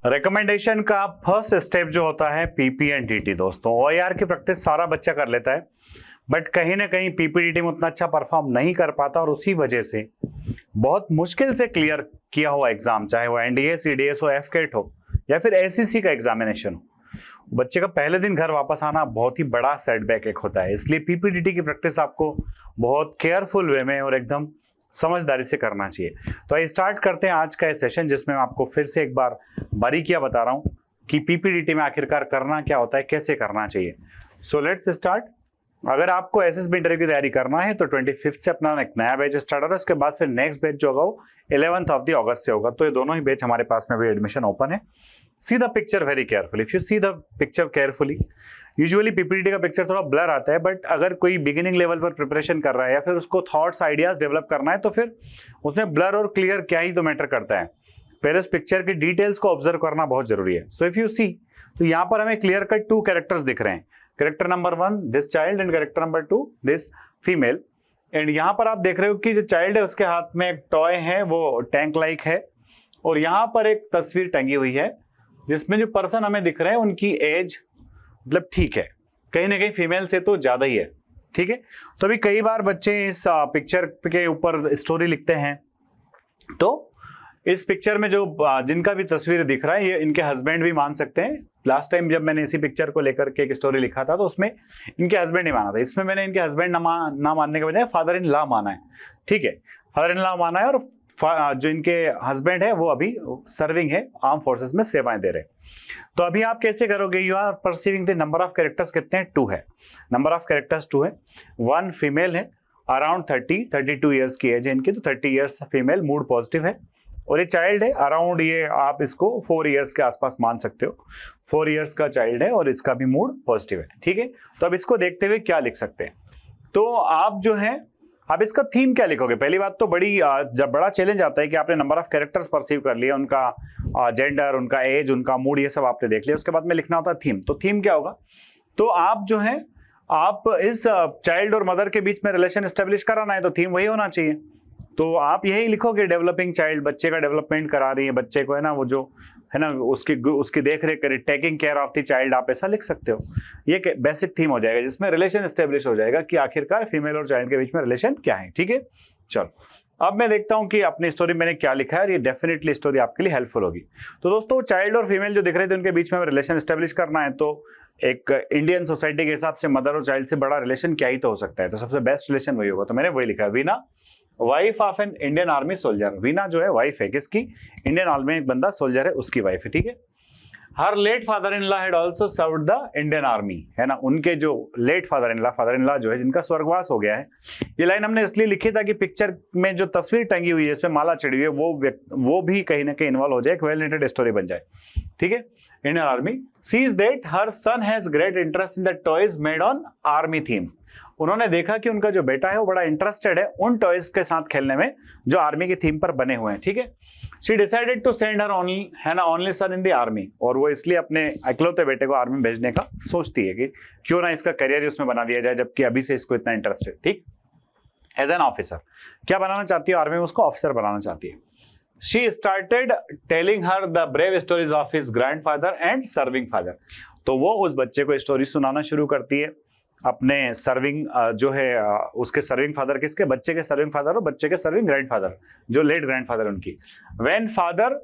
Recommendation का first step जो होता है पीपीएनटीटी। दोस्तों ओआईआर की प्रैक्टिस सारा बच्चा कर लेता है, बट कहीं ना कहीं पीपीटीटी में उतना अच्छा परफॉर्म नहीं कर पाता और उसी वजह से बहुत मुश्किल से क्लियर किया हुआ एग्जाम, चाहे वो एनडीए सीडीएस हो, एफकेट हो या फिर एसईसी का एग्जामिनेशन हो, बच्चे का पहले दिन घर वापस आना बहुत ही बड़ा सेटबैक एक होता है। इसलिए पीपीटीटी की प्रैक्टिस आपको बहुत केयरफुल वे में और एकदम समझदारी से करना चाहिए। तो आइए स्टार्ट करते हैं आज का ये सेशन, जिसमें मैं आपको फिर से एक बार बारीकियां बता रहा हूं कि पीपीटीटी में आखिरकार करना क्या होता है, कैसे करना चाहिए। So let's start. अगर आपको एसएसबी इंटरव्यू की तैयारी करना है तो 25 से अपना एक नया बैच स्टार्ट हो रहा है। उसके बाद फिर नेक्स्ट बैच जो होगा वो 11th ऑफ द अगस्त से होगा। तो ये दोनों ही बैच हमारे पास में भी एडमिशन ओपन है। See the picture very carefully. If you see the picture carefully, usually पीपीटीटी का पिक्चर थोड़ा ब्लर आता है, बट अगर कोई बिगिनिंग लेवल पर प्रिपरेशन कर रहा है या फिर उसको थॉट्स आइडियाज डेवलप करना है तो फिर उसमें ब्लर और क्लियर क्या ही तो मैटर करता है। पहले उस पिक्चर की डिटेल्स को ऑब्जर्व करना बहुत जरूरी है। सो इफ यू सी, तो यहाँ पर हमें क्लियर कट 2 कैरेक्टर्स दिख रहे हैं। Character number 1 this child and character number 2 this female. And यहाँ पर आप देख रहे हो कि जो चाइल्ड है उसके हाथ में एक टॉय है, वो टैंक लाइक है, और यहाँ पर एक तस्वीर टंगी हुई है जिसमें जो पर्सन हमें दिख रहे हैं उनकी एज मतलब ठीक है, कहीं ना कहीं फीमेल से तो ज्यादा ही है। ठीक है, तो अभी कई बार बच्चे इस पिक्चर के ऊपर स्टोरी लिखते हैं, तो इस पिक्चर में जो जिनका भी तस्वीर दिख रहा है ये इनके हस्बैंड भी मान सकते हैं। लास्ट टाइम जब मैंने इसी पिक्चर को लेकर के एक स्टोरी लिखा था तो उसमें इनके हस्बैंड ही माना था। इसमें मैंने इनके हस्बैंड ना मानने के बजाय फादर इन लॉ माना है। ठीक है, फादर इन लॉ माना है, और जो इनके हस्बैंड है वो अभी सर्विंग है, आर्म फोर्सेस में सेवाएं दे रहे हैं। तो अभी आप कैसे करोगे? You are perceiving the number of characters कितने हैं? 2 है। नंबर ऑफ कैरेक्टर्स 2 है। 1 फीमेल है, अराउंड 32 ईयर्स की एज है इनकी, तो 30 ईयर्स फीमेल, मूड पॉजिटिव है। और ये चाइल्ड है अराउंड, ये आप इसको 4 ईयर्स के आसपास मान सकते हो। 4 ईयर्स का चाइल्ड है और इसका भी मूड पॉजिटिव है। ठीक है, तो अब इसको देखते हुए क्या लिख सकते हैं? तो आप जो है आप इसका थीम क्या लिखोगे? पहली बात तो जब बड़ा चैलेंज आता है कि आपने नंबर ऑफ कैरेक्टर्स परसीव कर लिया, उनका जेंडर, उनका एज, उनका मूड, ये सब आपने देख लिया। उसके बाद में लिखना होता है थीम। तो थीम क्या होगा? तो आप जो है आप इस चाइल्ड और मदर के बीच में रिलेशन स्टेब्लिश कराना है, तो थीम वही होना चाहिए। तो आप यही लिखोगे, डेवलपिंग चाइल्ड, बच्चे का डेवलपमेंट करा रही है, बच्चे को है ना वो जो है ना उसकी देख रेख करे, taking care of the child, आप ऐसा लिख सकते हो। ये बेसिक थीम हो जाएगा जिसमें रिलेशन स्टेब्लिश हो जाएगा कि आखिरकार फीमेल और चाइल्ड के बीच में रिलेशन क्या है। ठीक है, चलो अब मैं देखता हूं कि अपनी स्टोरी मैंने क्या लिखा है, और ये डेफिनेटली स्टोरी आपके लिए हेल्पफुल होगी। तो दोस्तों चाइल्ड और फीमेल जो दिख रहे थे उनके बीच में रिलेशन स्टेब्लिश करना है, तो एक इंडियन सोसाइटी के हिसाब से मदर और चाइल्ड से बड़ा रिलेशन क्या ही तो हो सकता है, तो सबसे बेस्ट रिलेशन वही होगा। तो मैंने वही लिखा है, Veena wife of an Indian army soldier. Veena जो है वाइफ है किसकी? इंडियन आर्मी में एक बंदा सोल्जर है, उसकी वाइफ है। ठीक है, her late father in law had also served the Indian army, है ना, उनके जो लेट फादर इन लॉ जो है जिनका स्वर्गवास हो गया है। ये लाइन हमने इसलिए लिखी ताकि पिक्चर में जो तस्वीर टंगी हुई है, इसमें माला चढ़ी हुई है, वो भी कहीं ना कहीं इन्वॉल्व हो जाए, एक वेल नेटेड स्टोरी बन जाए। ठीक है, Indian Army sees that her son has great interest in the toys made on army theme. उन्होंने देखा कि उनका जो बेटा है वो बड़ा इंटरेस्टेड है उन टॉयज के साथ खेलने में जो आर्मी की थीम पर बने हुए हैं। ठीक है, she decided to send her only, है ना, only son in the army, और वो इसलिए अपने इकलौते बेटे को आर्मी में भेजने का सोचती है कि क्यों ना इसका करियर उसमें बना दिया जाए, जबकि अभी से इसको इतना इंटरेस्ट है। ठीक, एज एन ऑफिसर, क्या बनाना चाहती है आर्मी में? उसको ऑफिसर बनाना चाहती है। She started telling her the brave stories of his grandfather and serving father. तो वो उस बच्चे को स्टोरी सुनाना शुरू करती है अपने सर्विंग जो है उसके सर्विंग फादर, किसके? बच्चे के सर्विंग फादर और बच्चे के सर्विंग ग्रैंडफादर, जो लेट ग्रैंडफादर उनकी। When father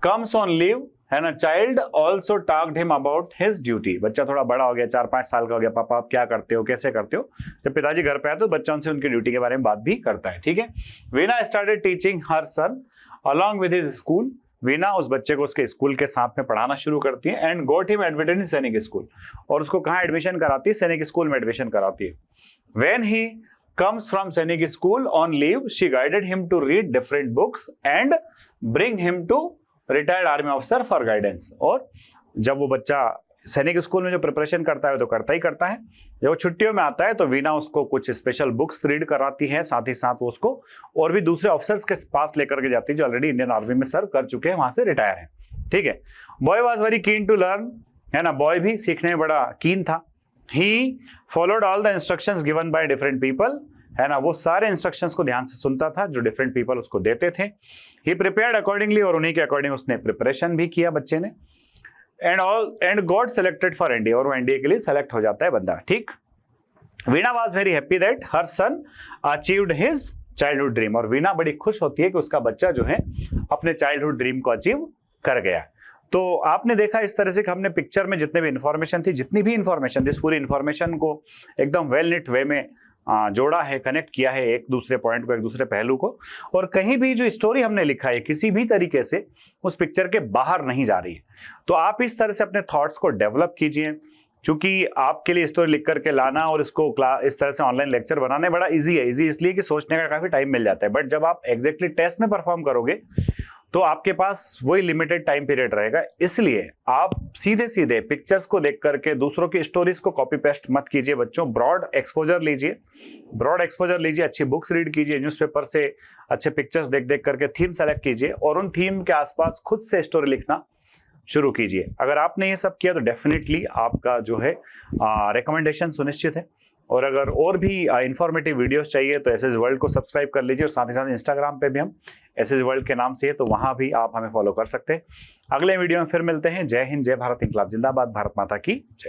comes on leave, है ना, child also talked him about his duty. बच्चा थोड़ा बड़ा हो गया, 4-5 साल का हो गया, पापा आप क्या करते हो, कैसे करते हो? जब पिताजी घर पे आए तो बच्चा उनसे उनकी ड्यूटी के बारे में बात भी करता है। ठीक है, Veena started teaching her son along with his school. Veena उस बच्चे को उसके स्कूल के साथ में पढ़ाना शुरू करती है। And got him admitted in सैनिक स्कूल, और उसको कहाँ एडमिशन कराती है? सैनिक स्कूल में एडमिशन कराती है। व्हेन ही comes from सैनिक school on leave, she guided him to read different books and bring him to retired army officer for guidance। और जब वो बच्चा सैनिक स्कूल में जो प्रिपरेशन करता है तो करता ही करता है, जब वो छुट्टियों में आता है तो वीना उसको कुछ स्पेशल बुक्स रीड कराती है, साथ ही साथ वो उसको और भी दूसरे ऑफिसर्स के पास लेकर के जाती है जो ऑलरेडी इंडियन आर्मी में सर्व कर चुके हैं, वहां से रिटायर है। ठीक है, boy was very keen to learn, है ना, बॉय भी सीखने में बड़ा कीन था। He followed all the instructions given by different people, है ना, वो सारे इंस्ट्रक्शंस को ध्यान से सुनता था जो डिफरेंट पीपल उसको देते थे। ही प्रिपेयर्ड अकॉर्डिंगली, और उन्हीं के अकॉर्डिंग उसने प्रिपरेशन भी किया बच्चे ने। And got selected for NDA, और वो एनडीए के लिए सेलेक्ट हो जाता है बंदा, ठीक। Veena was very happy that her son achieved his childhood dream, और वीणा बड़ी खुश होती है कि उसका बच्चा जो है अपने चाइल्डहुड ड्रीम को अचीव कर गया। तो आपने देखा इस तरह से कि हमने पिक्चर में जितने भी इंफॉर्मेशन थी, जितनी भी इंफॉर्मेशन थी, इस पूरी इंफॉर्मेशन को एकदम वेल निट वे में जोड़ा है, कनेक्ट किया है एक दूसरे पॉइंट को, एक दूसरे पहलू को, और कहीं भी जो स्टोरी हमने लिखा है किसी भी तरीके से उस पिक्चर के बाहर नहीं जा रही है। तो आप इस तरह से अपने थॉट्स को डेवलप कीजिए, क्योंकि आपके लिए स्टोरी लिख करके लाना और इसको इस तरह से ऑनलाइन लेक्चर बनाने बड़ा इजी है। इजी इसलिए कि सोचने का काफी टाइम मिल जाता है, बट जब आप एग्जैक्टली टेस्ट में परफॉर्म करोगे तो आपके पास वही लिमिटेड टाइम पीरियड रहेगा। इसलिए आप सीधे सीधे पिक्चर्स को देख करके दूसरों की स्टोरीज को कॉपी पेस्ट मत कीजिए बच्चों। ब्रॉड एक्सपोजर लीजिए, अच्छी बुक्स रीड कीजिए, न्यूज़पेपर से अच्छे पिक्चर्स देख देख करके थीम सेलेक्ट कीजिए, और उन थीम के आसपास खुद से स्टोरी लिखना शुरू कीजिए। अगर आपने ये सब किया तो डेफिनेटली आपका जो है रिकमेंडेशन सुनिश्चित है। और अगर और भी इंफॉर्मेटिव वीडियोस चाहिए तो एसएस वर्ल्ड को सब्सक्राइब कर लीजिए, और साथ ही साथ इंस्टाग्राम पे भी हम एसएस वर्ल्ड के नाम से है, तो वहां भी आप हमें फॉलो कर सकते हैं। अगले वीडियो में फिर मिलते हैं। जय हिंद, जय भारत, इंकलाब जिंदाबाद, भारत माता की जय।